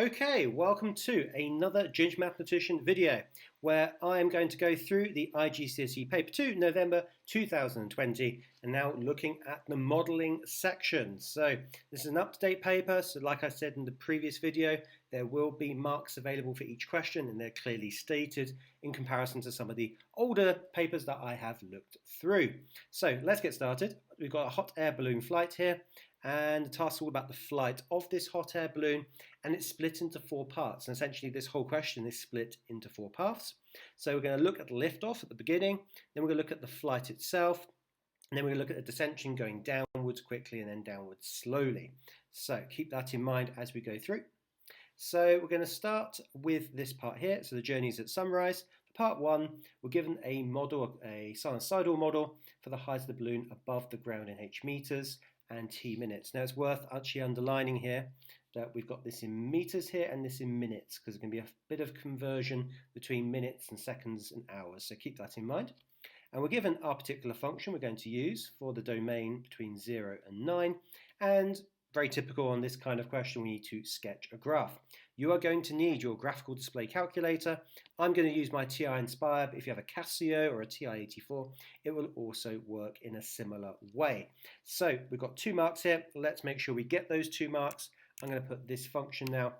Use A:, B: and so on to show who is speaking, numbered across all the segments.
A: Okay, welcome to another Ginger Mathematician video where I am going to go through the iGCSE Paper 2, November 2020, and now looking at the modelling section. So this is an up-to-date paper, so like I said in the previous video, there will be marks available for each question and they're clearly stated in comparison to some of the older papers that I have looked through. So let's get started. We've got a hot air balloon flight here, and the task is all about the flight of this hot air balloon, and it's split into four parts. And essentially this whole question is split into four paths. So we're going to look at the liftoff at the beginning, then we're going to look at the flight itself, and then we're going to look at the descension going downwards quickly and then downwards slowly. So keep that in mind as we go through. So we're going to start with this part here, so the journeys at sunrise. For part one, we're given a model, a sinusoidal model for the height of the balloon above the ground in h meters and t minutes. Now it's worth actually underlining here that we've got this in meters here and this in minutes, because there's going to be a bit of conversion between minutes and seconds and hours, so keep that in mind. And we're given our particular function we're going to use for the domain between 0 and 9, and very typical on this kind of question, we need to sketch a graph. You are going to need your graphical display calculator. I'm going to use my TI Inspire, but if you have a Casio or a TI-84, it will also work in a similar way. So we've got 2 marks here. Let's make sure we get those 2 marks. I'm going to put this function now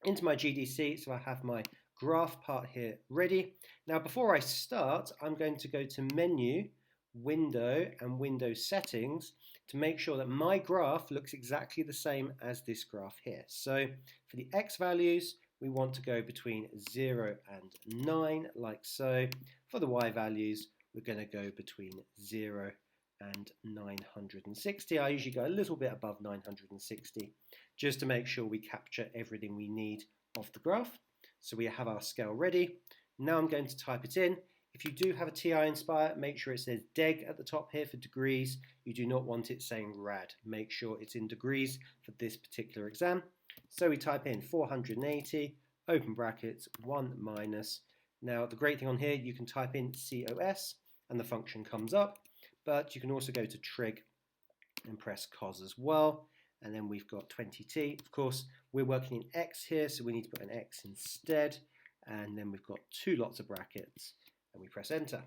A: into my GDC, so I have my graph part here ready. Now before I start, I'm going to go to Menu, Window and Window Settings to make sure that my graph looks exactly the same as this graph here. So for the x values, we want to go between 0 and 9, like so. For the y values, we're going to go between 0 and 960. I usually go a little bit above 960 just to make sure we capture everything we need of the graph. So we have our scale ready. Now I'm going to type it in. If you do have a TI Inspire, make sure it says deg at the top here for degrees. You do not want it saying rad. Make sure it's in degrees for this particular exam. So we type in 480, open brackets, 1 minus. Now the great thing on here, you can type in COS and the function comes up, but you can also go to trig and press cos as well. And then we've got 20t. Of course, we're working in x here, so we need to put an x instead. And then we've got 2 lots of brackets. And we press enter,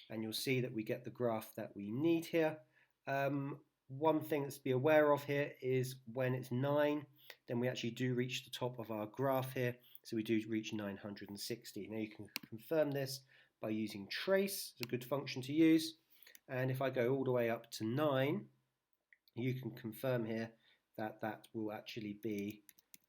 A: and you'll see that we get the graph that we need here. One thing to be aware of here is when it's 9, then we actually do reach the top of our graph here, so we do reach 960. Now you can confirm this by using trace. It's a good function to use, and if I go all the way up to 9, you can confirm here that that will actually be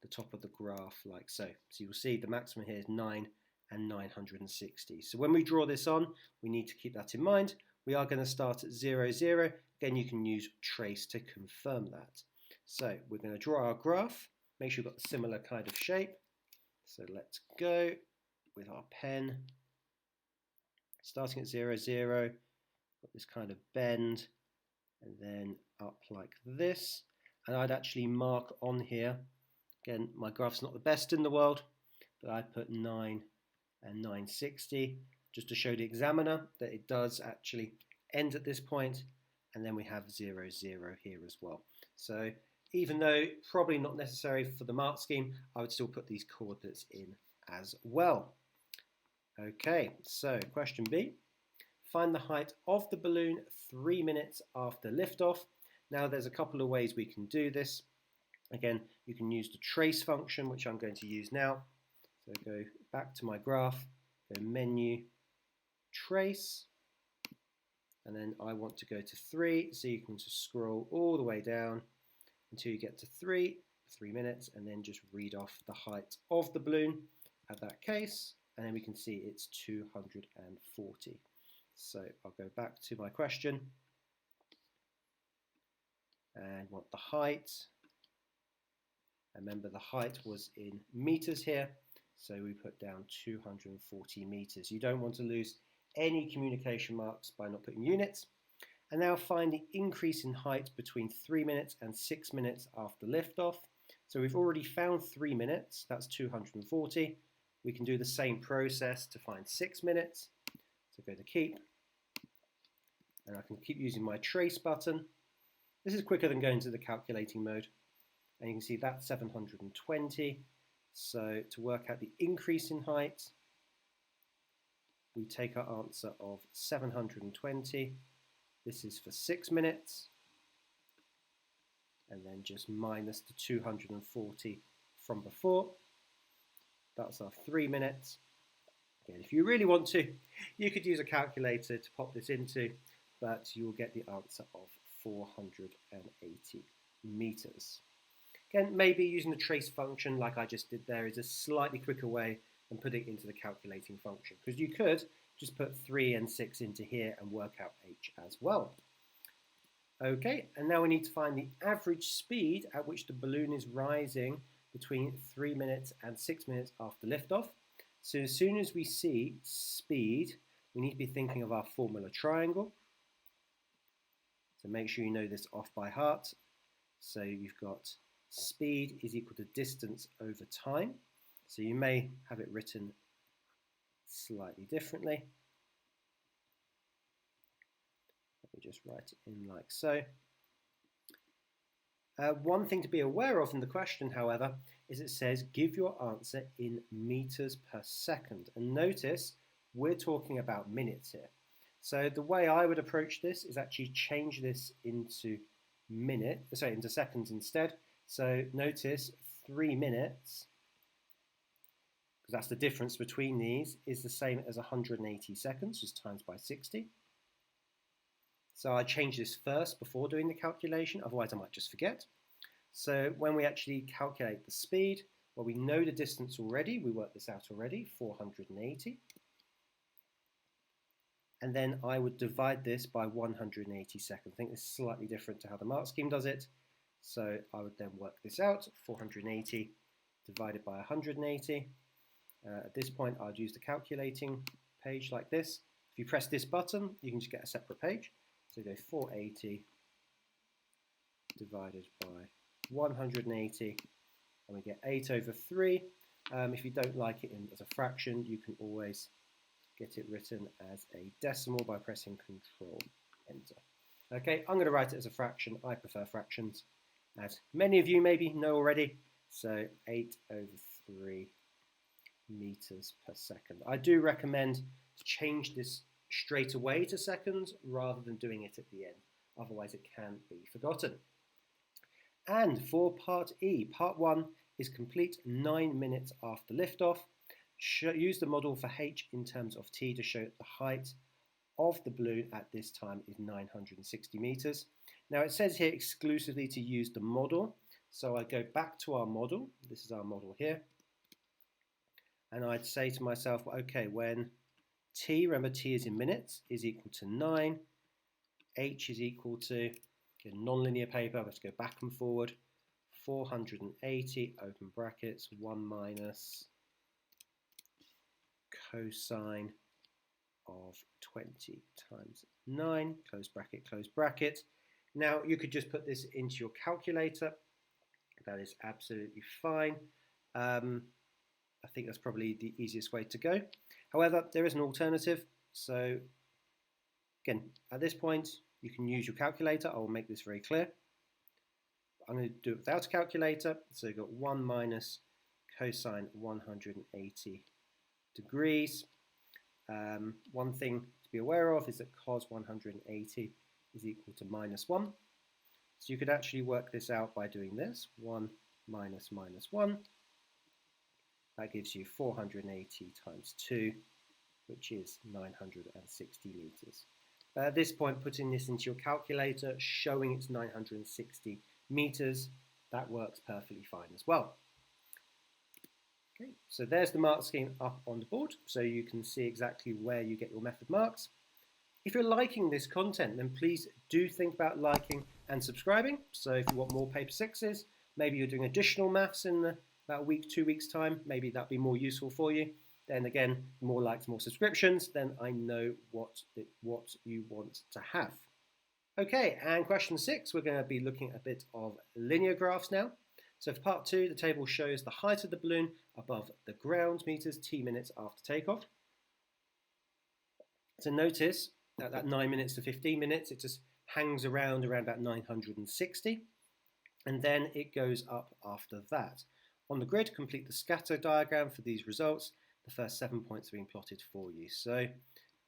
A: the top of the graph like so. So you'll see the maximum here is 9 and 960. So when we draw this on, we need to keep that in mind. We are going to start at 0, 0. Again, you can use trace to confirm that. So we're going to draw our graph. Make sure we've got a similar kind of shape. So let's go with our pen. Starting at 0, 0. Got this kind of bend and then up like this. And I'd actually mark on here. Again, my graph's not the best in the world, but I put 9 and 960 just to show the examiner that it does actually end at this point, and then we have 0, 0 here as well. So even though probably not necessary for the mark scheme, I would still put these coordinates in as well. Okay, so question B. Find the height of the balloon 3 minutes after liftoff. Now there's a couple of ways we can do this. Again, you can use the trace function, which I'm going to use now. So go back to my graph, go menu, trace, and then I want to go to 3, so you can just scroll all the way down until you get to 3 minutes, and then just read off the height of the balloon at that case, and then we can see it's 240. So I'll go back to my question and want the height. Remember the height was in meters here. So we put down 240 meters. You don't want to lose any communication marks by not putting units. And now find the increase in height between 3 minutes and 6 minutes after liftoff. So we've already found 3 minutes, that's 240. We can do the same process to find 6 minutes. So go to keep, and I can keep using my trace button. This is quicker than going to the calculating mode. And you can see that's 720. So to work out the increase in height, we take our answer of 720. This is for 6 minutes. And then just minus the 240 from before. That's our 3 minutes. Again, if you really want to, you could use a calculator to pop this into, but you'll get the answer of 480 meters. Again, maybe using the trace function like I just did there is a slightly quicker way than putting it into the calculating function, because you could just put 3 and 6 into here and work out h as well. Okay, and now we need to find the average speed at which the balloon is rising between 3 minutes and 6 minutes after liftoff. So as soon as we see speed, we need to be thinking of our formula triangle. So make sure you know this off by heart. So you've got speed is equal to distance over time. So you may have it written slightly differently. Let me just write it in like so. One thing to be aware of in the question, however, is it says give your answer in meters per second. And notice we're talking about minutes here. So the way I would approach this is actually change this into into seconds instead. So notice 3 minutes, because that's the difference between these, is the same as 180 seconds, just times by 60. So I change this first before doing the calculation, otherwise I might just forget. So when we actually calculate the speed, well, we know the distance already, we worked this out already, 480. And then I would divide this by 180 seconds. I think this is slightly different to how the mark scheme does it. So I would then work this out, 480 divided by 180. At this point, I'd use the calculating page like this. If you press this button, you can just get a separate page. So go 480 divided by 180, and we get 8 over 3. If you don't like it as a fraction, you can always get it written as a decimal by pressing Control Enter. Okay, I'm going to write it as a fraction. I prefer fractions, as many of you maybe know already. So 8 over 3 meters per second. I do recommend to change this straight away to seconds rather than doing it at the end. Otherwise it can be forgotten. And for part E, part 1 is complete 9 minutes after liftoff. Use the model for h in terms of t to show that the height of the balloon at this time is 960 meters. Now it says here exclusively to use the model. So I go back to our model. This is our model here. And I'd say to myself, well, okay, when t, remember t is in minutes, is equal to 9, h is equal to, in non-linear paper, let's go back and forward, 480, open brackets, 1 minus cosine of 20 times 9, close bracket, close bracket. Now you could just put this into your calculator. That is absolutely fine. I think that's probably the easiest way to go. However, there is an alternative. So again, at this point, you can use your calculator. I will make this very clear. I'm going to do it without a calculator. So you've got 1 minus cosine 180 degrees. One thing to be aware of is that cos 180 is equal to minus 1. So you could actually work this out by doing this. 1 minus minus 1. That gives you 480 times 2, which is 960 meters. At this point, putting this into your calculator, showing it's 960 meters, that works perfectly fine as well. Okay, so there's the mark scheme up on the board, so you can see exactly where you get your method marks. If you're liking this content, then please do think about liking and subscribing. So if you want more paper 6s, maybe you're doing additional maths in about a week, 2 weeks time, maybe that'd be more useful for you. Then again, more likes, more subscriptions, then I know what you want to have. Okay, and question 6, we're going to be looking at a bit of linear graphs now. So for part 2, the table shows the height of the balloon above the ground meters t minutes after takeoff. So notice that 9 minutes to 15 minutes, it just hangs around about 960, and then it goes up after that. on the grid, complete the scatter diagram for these results. The first 7 points are being plotted for you. So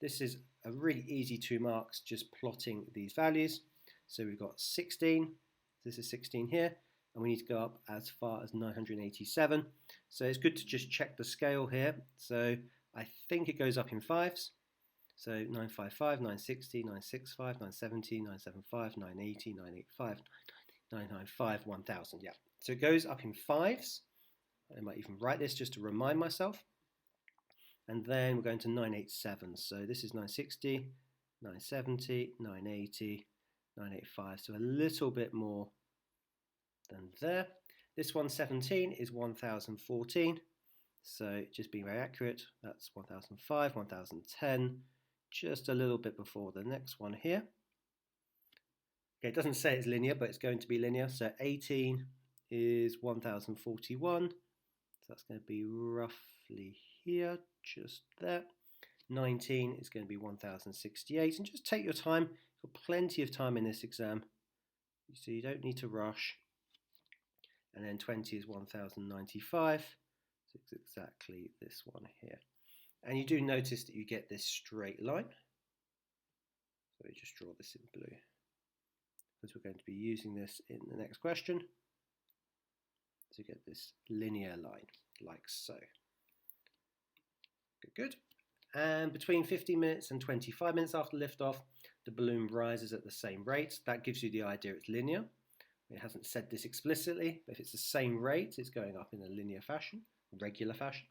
A: this is a really easy 2 marks, just plotting these values. So we've got 16, this is 16 here, and we need to go up as far as 987. So it's good to just check the scale here. So I think it goes up in 5s. So 955, 960, 965, 970, 975, 980, 985, 995, 1000. Yeah. So it goes up in 5s. I might even write this just to remind myself. And then we're going to 987. So this is 960, 970, 980, 985. So a little bit more than there. This 117 is 1014. So just being very accurate, that's 1005, 1010, just a little bit before the next one here. Okay, it doesn't say it's linear, but it's going to be linear. So 18 is 1041. So that's going to be roughly here, just there. 19 is going to be 1068. And just take your time. You've got plenty of time in this exam, so you don't need to rush. And then 20 is 1095. So it's exactly this one here. And you do notice that you get this straight line. So we just draw this in blue, because we're going to be using this in the next question. So you get this linear line, like so. Good, good. And between 15 minutes and 25 minutes after liftoff, the balloon rises at the same rate. That gives you the idea it's linear. It hasn't said this explicitly, but if it's the same rate, it's going up in a linear fashion, regular fashion.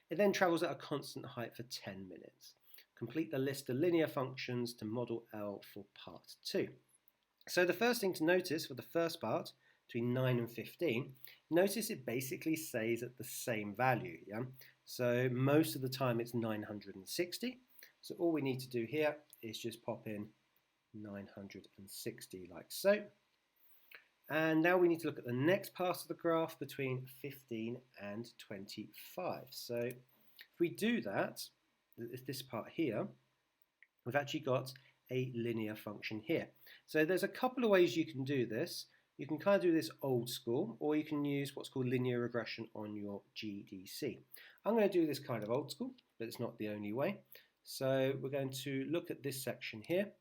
A: It then travels at a constant height for 10 minutes. Complete the list of linear functions to model L for part 2. So the first thing to notice for the first part, between 9 and 15, notice it basically stays at the same value. Yeah? So most of the time it's 960. So all we need to do here is just pop in 960 like so. And now we need to look at the next part of the graph between 15 and 25. So if we do that, this part here, we've actually got a linear function here. So there's a couple of ways you can do this. You can kind of do this old school, or you can use what's called linear regression on your GDC. I'm going to do this kind of old school, but it's not the only way. So we're going to look at this section here.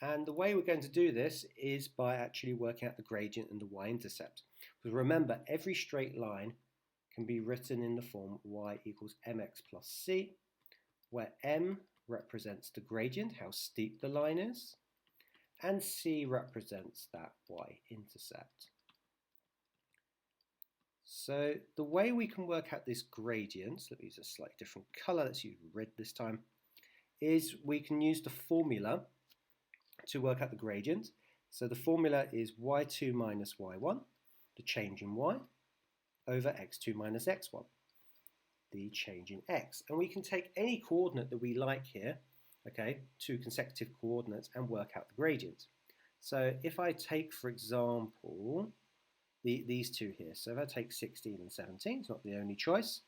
A: And the way we're going to do this is by actually working out the gradient and the y-intercept. Because remember, every straight line can be written in the form y equals mx plus c, where m represents the gradient, how steep the line is, and c represents that y-intercept. So the way we can work out this gradient, let me use a slightly different color, let's use red this time, is we can use the formula to work out the gradient. So the formula is y2 minus y1, the change in y, over x2 minus x1, the change in x. And we can take any coordinate that we like here, okay, 2 consecutive coordinates, and work out the gradient. So if I take, for example, these two here, so if I take 16 and 17, it's not the only choice,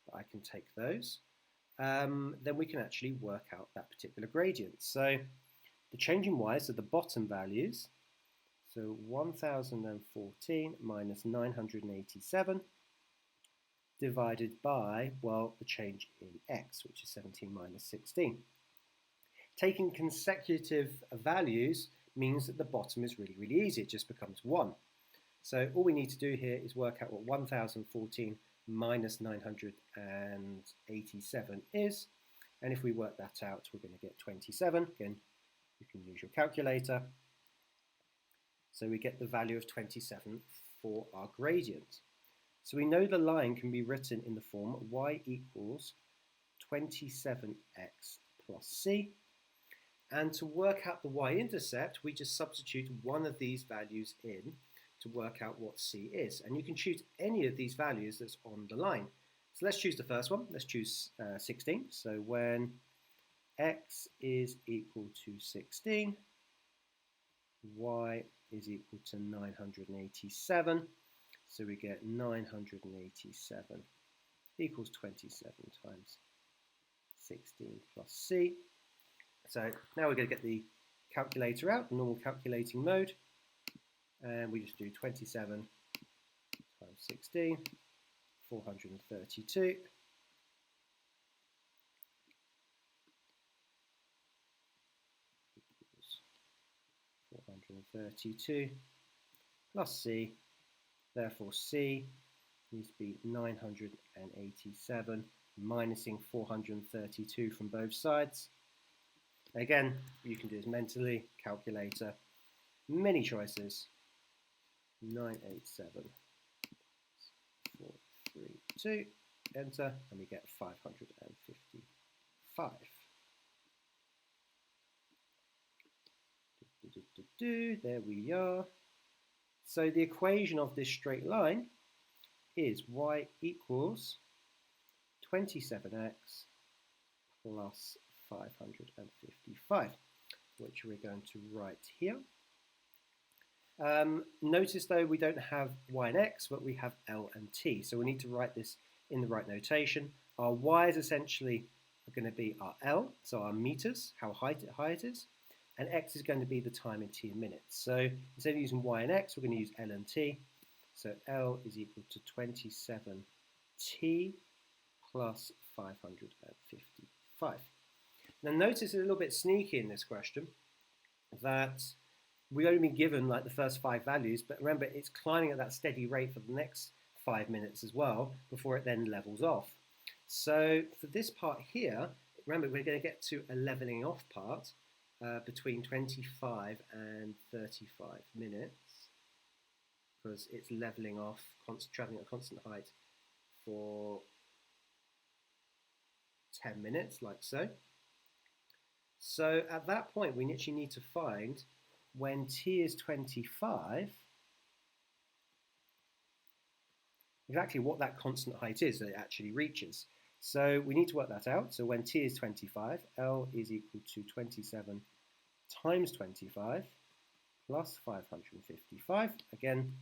A: but I can take those, then we can actually work out that particular gradient. So the change in y, so the bottom values, so 1014 minus 987 divided by, well, the change in x, which is 17 minus 16. Taking consecutive values means that the bottom is really, really easy. It just becomes 1. So all we need to do here is work out what 1014 minus 987 is. And if we work that out, we're going to get 27. Again, you can use your calculator. So we get the value of 27 for our gradient. So we know the line can be written in the form y equals 27x plus c. And to work out the y-intercept, we just substitute one of these values in to work out what c is. And you can choose any of these values that's on the line. So let's choose the first one. Let's choose 16. So when x is equal to 16, y is equal to 987. So we get 987 equals 27 times 16 plus c. So now we're going to get the calculator out, normal calculating mode, and we just do 27 times 16 432. Equals 432 plus C. Therefore, C needs to be 987, minusing 432 from both sides. Again, you can do this mentally, calculator, many choices, 987, 432, enter, and we get 555. There we are. So the equation of this straight line is y equals 27x plus 555, which we're going to write here. Notice though we don't have y and x, but we have L and t, so we need to write this in the right notation. Our y is essentially going to be our L, so our meters, how high it is, and x is going to be the time in t in minutes. So instead of using y and x, we're going to use L and t. So L is equal to 27t plus 555. Now notice a little bit sneaky in this question that we've only been given like the first 5 values, but remember it's climbing at that steady rate for the next 5 minutes as well before it then levels off. So for this part here, remember we're going to get to a leveling off part between 25 and 35 minutes because it's leveling off, traveling at a constant height for 10 minutes, like so. So at that point, we actually need to find when t is 25, exactly what that constant height is that it actually reaches. So we need to work that out. So when t is 25, L is equal to 27 times 25 plus 555. Again,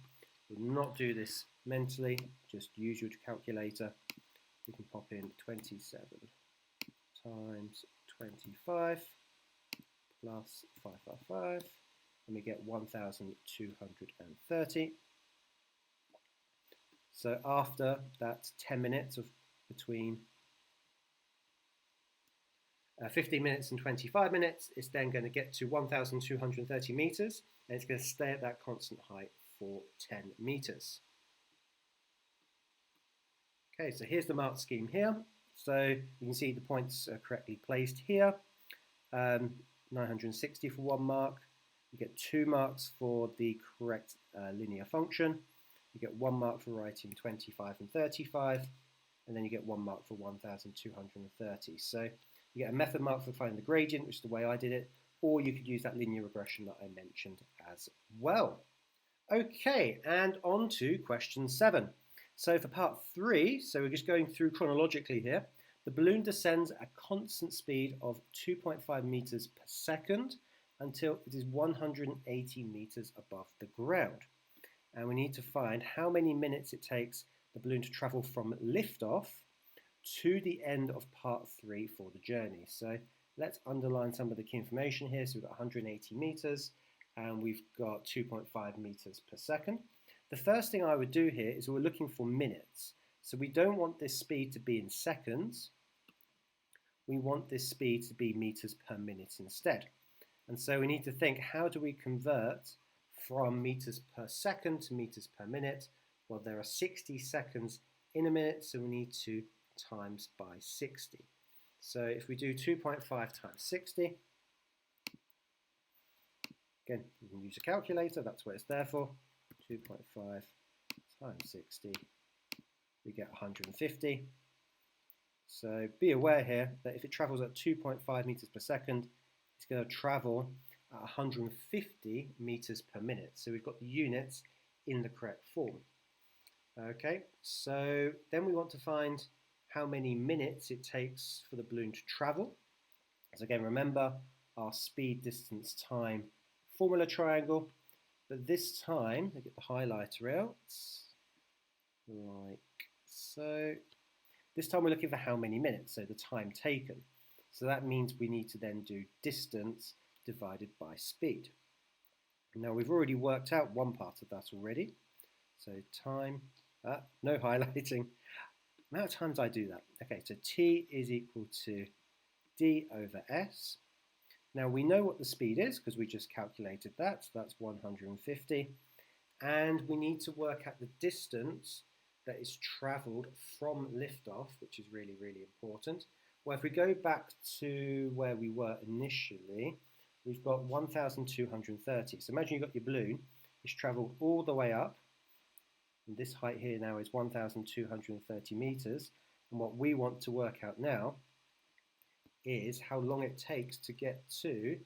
A: we'll not do this mentally, just use your calculator. We can pop in 27 times 25 plus 555, and we get 1,230. So after that 10 minutes of between 15 minutes and 25 minutes, it's then going to get to 1,230 meters, and it's going to stay at that constant height for 10 meters. Okay, so here's the mark scheme here. So you can see the points are correctly placed here. 960 for 1 mark. You get 2 marks for the correct linear function. You get 1 mark for writing 25 and 35, and then you get 1 mark for 1,230. So you get a method mark for finding the gradient, which is the way I did it, or you could use that linear regression that I mentioned as well. Okay, and on to question 7. So for part 3, so we're just going through chronologically here, the balloon descends at a constant speed of 2.5 meters per second until it is 180 meters above the ground. And we need to find how many minutes it takes the balloon to travel from liftoff to the end of part 3 for the journey. So let's underline some of the key information here. So we've got 180 meters and we've got 2.5 meters per second. The first thing I would do here is we're looking for minutes. So we don't want this speed to be in seconds. We want this speed to be meters per minute instead. And so we need to think, how do we convert from meters per second to meters per minute? Well, there are 60 seconds in a minute, so we need to times by 60. So if we do 2.5 times 60, again, you can use a calculator, that's what it's there for. 2.5 times 60, we get 150. So be aware here that if it travels at 2.5 meters per second, it's going to travel at 150 meters per minute. So we've got the units in the correct form. Okay, so then we want to find how many minutes it takes for the balloon to travel. So again, remember our speed, distance, time formula triangle. But this time, I get the highlighter out, like so. This time we're looking for how many minutes, so the time taken. So that means we need to then do distance divided by speed. Now we've already worked out one part of that already. So time, no highlighting, amount of times I do that. Okay, so t is equal to d over s. Now we know what the speed is because we just calculated that, so that's 150. And we need to work out the distance that is travelled from liftoff, which is really, really important. Well, if we go back to where we were initially, we've got 1,230. So imagine you've got your balloon, it's travelled all the way up, and this height here now is 1,230 metres. And what we want to work out now is how long it takes to get to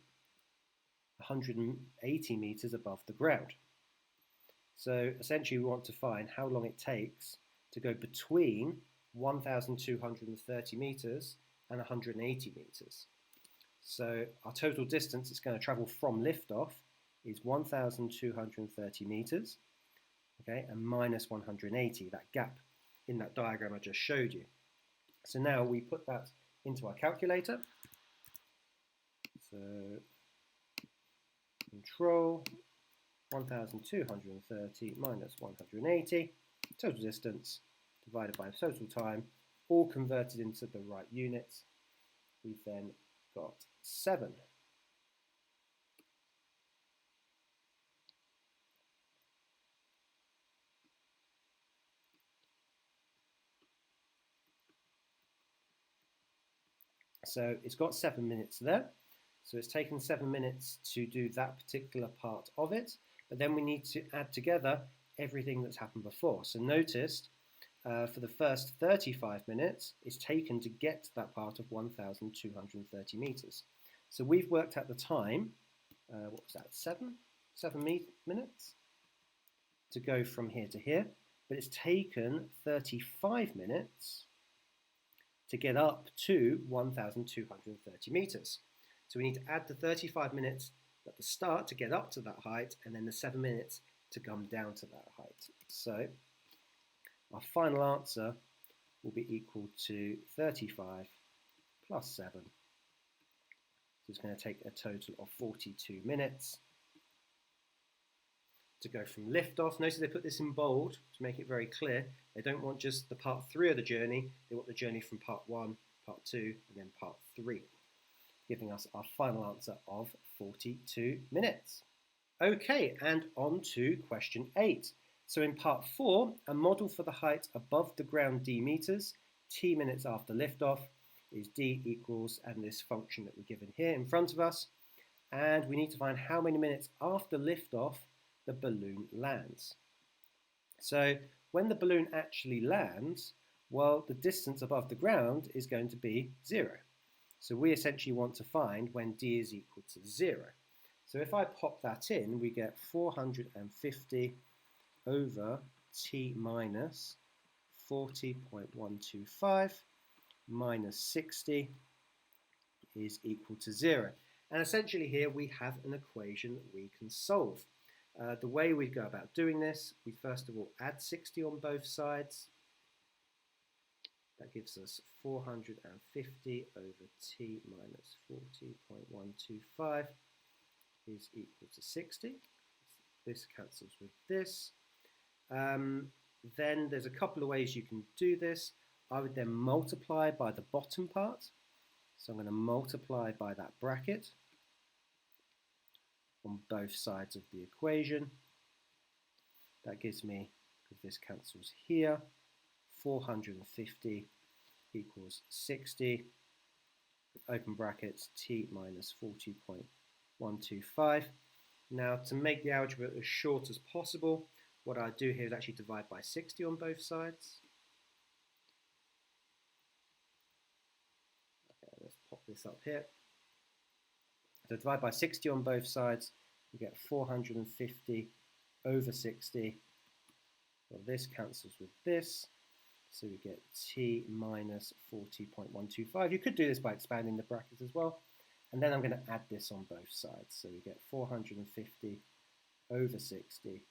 A: 180 metres above the ground. So essentially we want to find how long it takes to go between 1,230 metres and 180 metres. So our total distance it's going to travel from liftoff is 1,230 metres, okay, and minus 180, that gap in that diagram I just showed you. So now we put that into our calculator. So control 1,230 minus 180, total distance divided by total time, all converted into the right units. We've then got 7. So it's got 7 minutes there. So it's taken 7 minutes to do that particular part of it. But then we need to add together everything that's happened before. So notice for the first 35 minutes, it's taken to get to that part of 1,230 metres. So we've worked out the time, what was that, 7 minutes to go from here to here. But it's taken 35 minutes to get up to 1,230 metres. So we need to add the 35 minutes at the start to get up to that height, and then the 7 minutes to come down to that height. So our final answer will be equal to 35 plus 7. So it's going to take a total of 42 minutes to go from liftoff. Notice they put this in bold to make it very clear. They don't want just the part 3 of the journey, they want the journey from part 1, part 2, and then part 3, giving us our final answer of 42 minutes. Okay, and on to question 8. So in part 4, a model for the height above the ground d metres, t minutes after liftoff, is d equals, and this function that we're given here in front of us, and we need to find how many minutes after liftoff the balloon lands. So when the balloon actually lands, well, the distance above the ground is going to be 0. So we essentially want to find when d is equal to 0. So if I pop that in, we get 450 over t minus 40.125 minus 60 is equal to 0. And essentially here we have an equation that we can solve. The way we go about doing this, we first of all add 60 on both sides. That gives us 450 over t minus 40.125 is equal to 60. This cancels with this. Then there's a couple of ways you can do this. I would then multiply by the bottom part. So I'm going to multiply by that bracket on both sides of the equation. That gives me, if this cancels here, 450 equals 60, open brackets, t minus 40.125. Now to make the algebra as short as possible, what I do here is actually divide by 60 on both sides. Okay, let's pop this up here. So divide by 60 on both sides, we get 450 over 60. Well, this cancels with this, so we get t minus 40.125. You could do this by expanding the brackets as well. And then I'm going to add this on both sides. So we get 450 over 60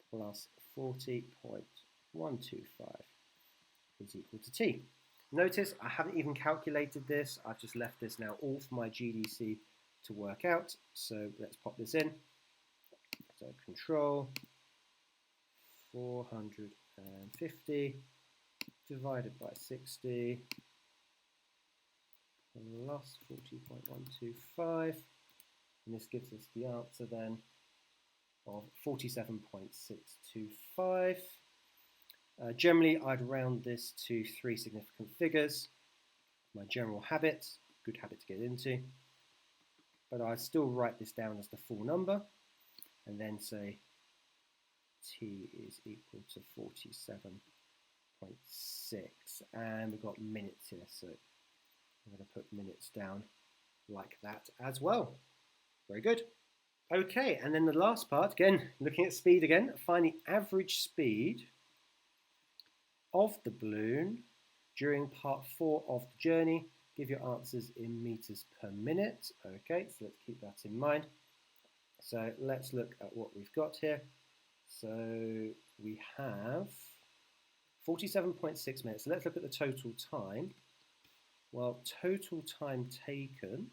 A: plus 40.125 is equal to t. Notice I haven't even calculated this. I've just left this now all for my GDC to work out. So let's pop this in. So control 450 divided by 60 plus 40.125, and this gives us the answer then of 47.625. Generally, I'd round this to 3 significant figures. My general habit, good habit to get into, but I'd still write this down as the full number and then say t is equal to 47.6, and we've got minutes here, so I'm going to put minutes down like that as well. Very good. Okay, and then the last part, again, looking at speed again, find the average speed of the balloon during part 4 of the journey. Give your answers in meters per minute. Okay, so let's keep that in mind. So let's look at what we've got here. So we have 47.6 minutes. So let's look at the total time. Well, total time taken,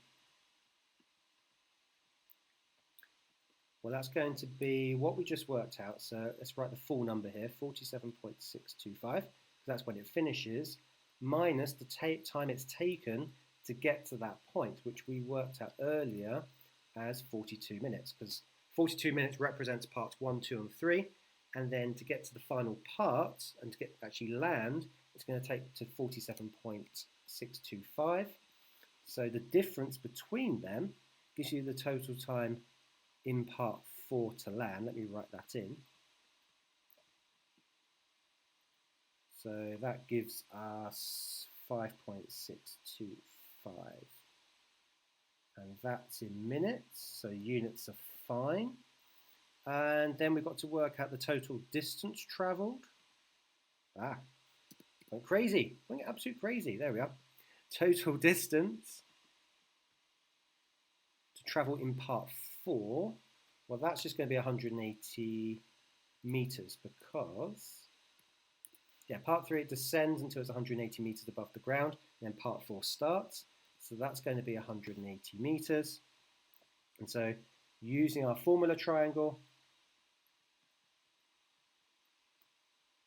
A: well, that's going to be what we just worked out. So let's write the full number here, 47.625. That's when it finishes, minus the time it's taken to get to that point, which we worked out earlier as 42 minutes, because 42 minutes represents parts 1, 2, and 3, and then to get to the final part and to get actually land, it's going to take to 47.625. So the difference between them gives you the total time in part 4 to land. Let me write that in. So that gives us 5.625. And that's in minutes, so units are fine. And then we've got to work out the total distance travelled. Went crazy, went absolute crazy. There we are. Total distance to travel in part 4. Well, that's just going to be 180 meters because, yeah, part 3 it descends until it's 180 meters above the ground, and then part 4 starts. So that's going to be 180 meters. And so using our formula triangle,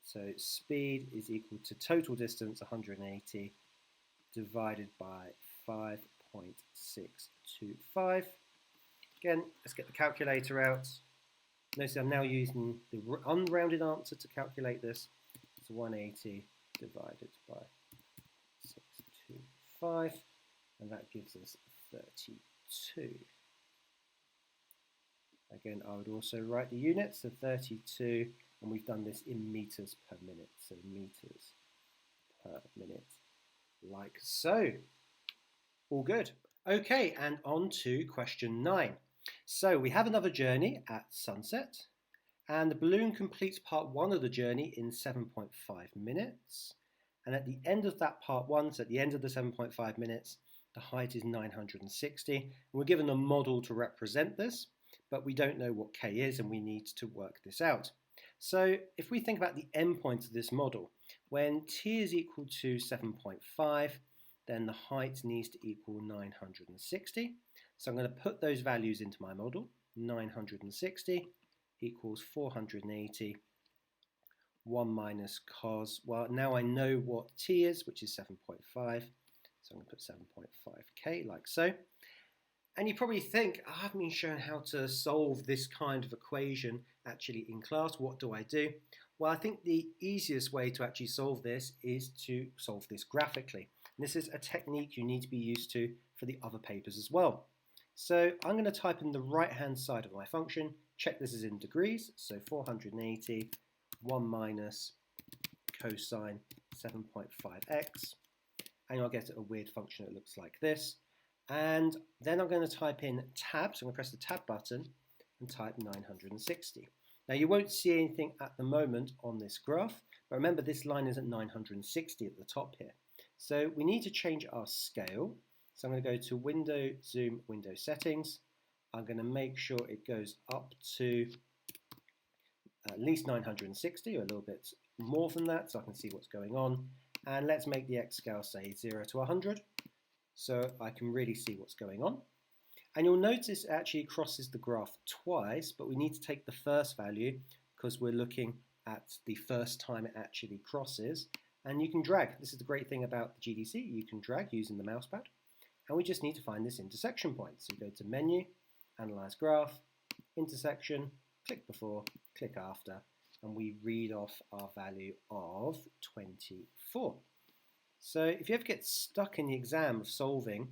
A: so speed is equal to total distance 180 divided by 5.625. Again, let's get the calculator out. Notice I'm now using the unrounded answer to calculate this. So 180 divided by 625, and that gives us 32. Again, I would also write the units, so 32, and we've done this in meters per minute, so meters per minute, like so. All good. Okay, and on to question 9. So we have another journey at sunset, and the balloon completes part 1 of the journey in 7.5 minutes. And at the end of that part 1, so at the end of the 7.5 minutes, the height is 960. And we're given a model to represent this, but we don't know what k is, and we need to work this out. So if we think about the endpoint of this model, when t is equal to 7.5, then the height needs to equal 960. So I'm going to put those values into my model. 960 equals 480. 1 minus cos, well, now I know what t is, which is 7.5. So I'm going to put 7.5k like so. And you probably think, I haven't been shown how to solve this kind of equation actually in class. What do I do? Well, I think the easiest way to actually solve this is to solve this graphically. And this is a technique you need to be used to for the other papers as well. So I'm going to type in the right-hand side of my function, check this is in degrees, so 480, 1 minus cosine 7.5x, and I'll get a weird function that looks like this. And then I'm going to type in tab, so I'm going to press the tab button and type 960. Now you won't see anything at the moment on this graph, but remember this line is at 960 at the top here. So we need to change our scale. So I'm going to go to Window, Zoom, Window Settings. I'm going to make sure it goes up to at least 960, or a little bit more than that, so I can see what's going on. And let's make the X scale say 0 to 100, so I can really see what's going on. And you'll notice it actually crosses the graph twice, but we need to take the first value because we're looking at the first time it actually crosses. And you can drag. This is the great thing about the GDC. You can drag using the mouse pad. And we just need to find this intersection point. So go to Menu, Analyze Graph, Intersection, click before, click after, and we read off our value of 24. So if you ever get stuck in the exam of solving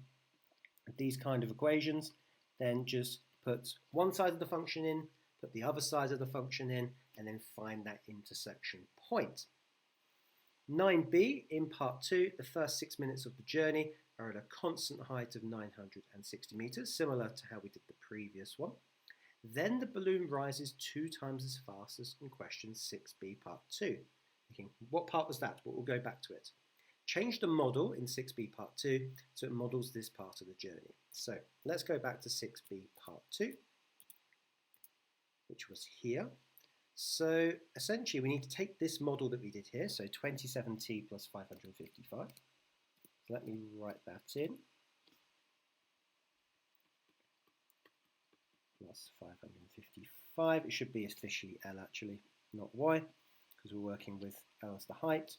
A: these kind of equations, then just put one side of the function in, put the other side of the function in, and then find that intersection point. 9b in part 2, the first 6 minutes of the journey are at a constant height of 960 meters, similar to how we did the previous one. Then the balloon rises 2 times as fast as in question 6b part 2. Thinking, what part was that? Well, we'll go back to it. Change the model in 6b part 2 so it models this part of the journey. So let's go back to 6b part 2, which was here. So essentially we need to take this model that we did here, so 27t plus 555. So let me write that in. Plus 555. It should be officially L actually, not Y, because we're working with L as the height.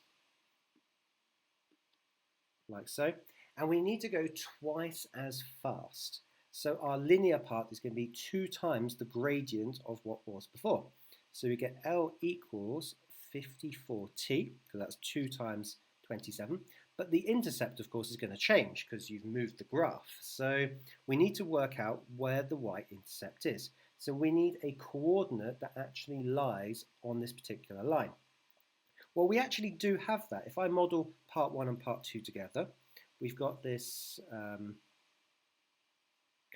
A: Like so. And we need to go twice as fast. So our linear part is going to be 2 times the gradient of what was before. So we get L equals 54t, because that's 2 times 27. But the intercept, of course, is going to change because you've moved the graph. So we need to work out where the y-intercept is. So we need a coordinate that actually lies on this particular line. Well, we actually do have that. If I model part 1 and part 2 together, we've got this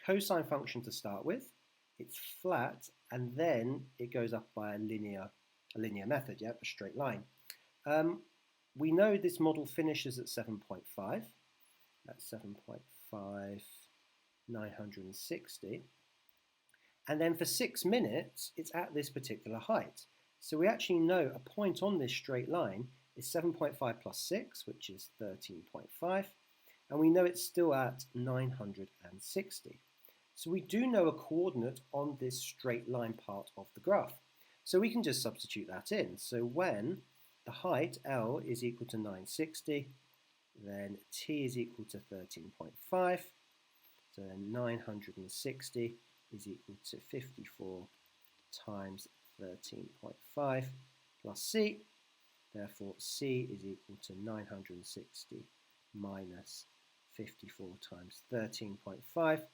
A: cosine function to start with. It's flat, and then it goes up by a linear method, yeah, a straight line. We know this model finishes at 7.5. That's 7.5, 960. And then for 6 minutes, it's at this particular height. So we actually know a point on this straight line is 7.5 plus 6, which is 13.5. And we know it's still at 960. So we do know a coordinate on this straight line part of the graph. So we can just substitute that in. So when the height, L, is equal to 960, then T is equal to 13.5. So then 960 is equal to 54 times 13.5 plus C. Therefore, C is equal to 960 minus 54 times 13.5.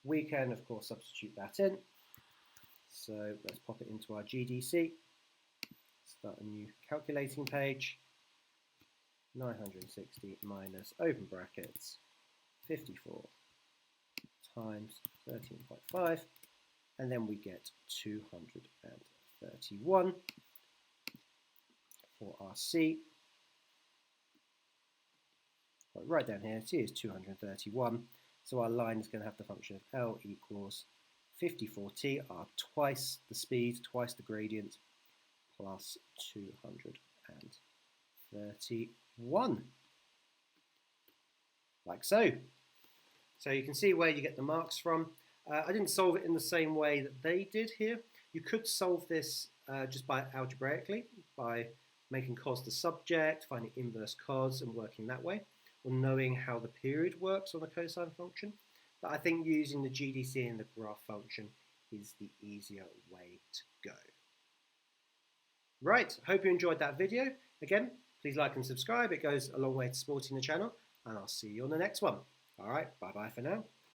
A: We can, of course, substitute that in. So let's pop it into our GDC. Start a new calculating page. 960 minus, open brackets, 54 times 13.5. And then we get 231 for our C. Right down here, C is 231. So our line is going to have the function of L equals 54t, are twice the speed, twice the gradient, plus 231. Like so. So you can see where you get the marks from. I didn't solve it in the same way that they did here. You could solve this just by algebraically, by making cos the subject, finding inverse cos and working that way, or knowing how the period works on a cosine function. But I think using the GDC and the graph function is the easier way to go. Right, hope you enjoyed that video. Again, please like and subscribe. It goes a long way to supporting the channel, and I'll see you on the next one. All right, bye-bye for now.